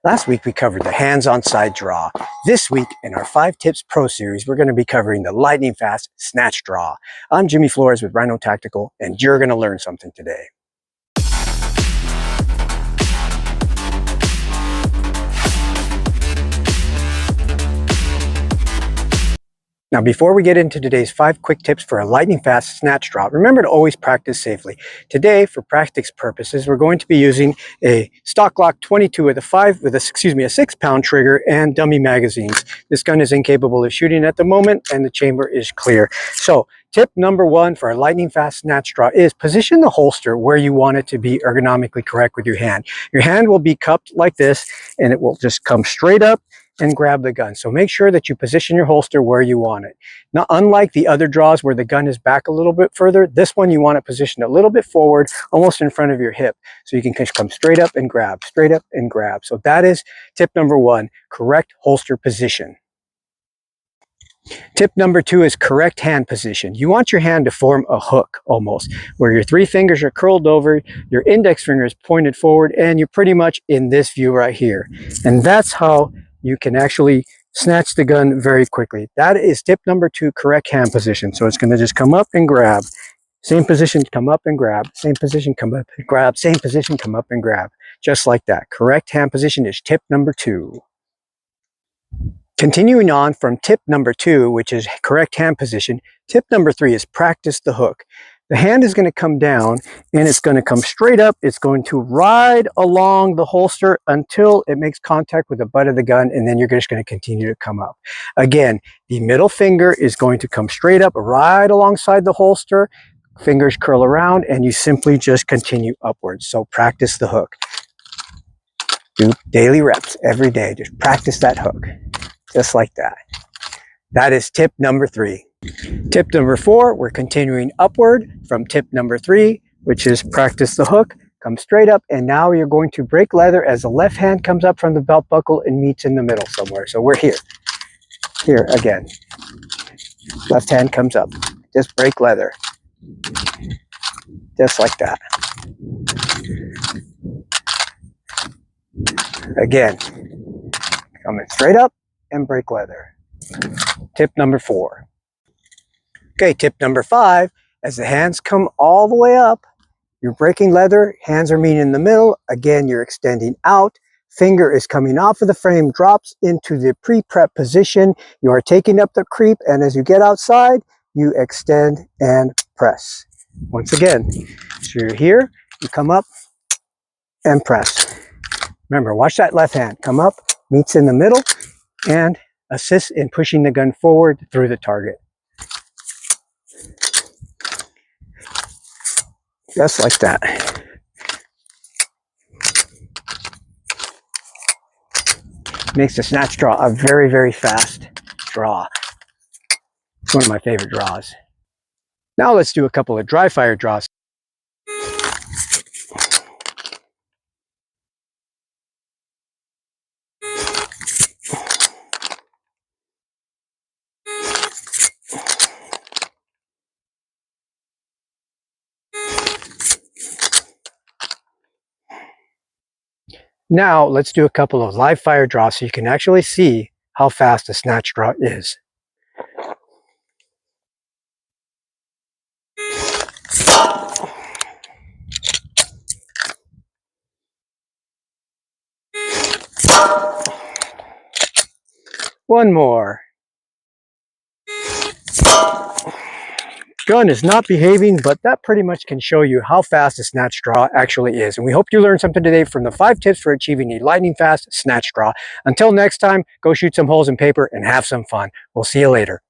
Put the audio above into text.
Last week we covered the hands-on side draw. This week in our 5 Tips Pro series, we're going to be covering the lightning fast snatch draw. I'm Jimmy Flores with RHINO Tactical, and you're going to learn something today. Now, before we get into today's 5 quick tips for a lightning fast snatch draw, remember to always practice safely. Today, for practice purposes, we're going to be using a stock Glock 22 with a 6-pound trigger and dummy magazines. This gun is incapable of shooting at the moment, and the chamber is clear. So, tip number 1 for a lightning fast snatch draw is position the holster where you want it to be ergonomically correct with your hand. Your hand will be cupped like this, and it will just come straight up and grab the gun. So make sure that you position your holster where you want it. Now, unlike the other draws where the gun is back a little bit further, this one you want it positioned a little bit forward, almost in front of your hip. So you can come straight up and grab, straight up and grab. So that is tip number 1, correct holster position. Tip number 2 is correct hand position. You want your hand to form a hook almost, where your 3 fingers are curled over, your index finger is pointed forward, and you're pretty much in this view right here. And that's how you can actually snatch the gun very quickly. That is tip number 2, correct hand position. So it's going to just come up and grab. Same position, come up and grab. Same position, come up and grab. Same position, come up and grab. Just like that. Correct hand position is tip number 2. Continuing on from tip number 2, which is correct hand position, tip number 3 is practice the hook. The hand is going to come down and it's going to come straight up. It's going to ride along the holster until it makes contact with the butt of the gun, and then you're just going to continue to come up. Again, the middle finger is going to come straight up, right alongside the holster. Fingers curl around, and you simply just continue upwards. So practice the hook. Do daily reps every day. Just practice that hook, just like that. That is tip number 3. Tip number 4, we're continuing upward from tip number 3, which is practice the hook, come straight up, and now you're going to break leather as the left hand comes up from the belt buckle and meets in the middle somewhere. So we're here. Here again. Left hand comes up. Just break leather. Just like that. Again. Coming straight up and break leather. Tip number 4. Okay, tip number 5, as the hands come all the way up, you're breaking leather, hands are meeting in the middle. Again, you're extending out, finger is coming off of the frame, drops into the pre-prep position. You are taking up the creep, and as you get outside, you extend and press. Once again, so you're here, you come up and press. Remember, watch that left hand come up, meets in the middle, and assist in pushing the gun forward through the target. Just like that. Makes the snatch draw a very, very fast draw. It's one of my favorite draws. Now let's do a couple of dry fire draws. Now let's do a couple of live fire draws so you can actually see how fast a snatch draw is. One more. Gun is not behaving, but that pretty much can show you how fast a snatch draw actually is. And we hope you learned something today from the 5 tips for achieving a lightning fast snatch draw. Until next time, go shoot some holes in paper and have some fun. We'll see you later.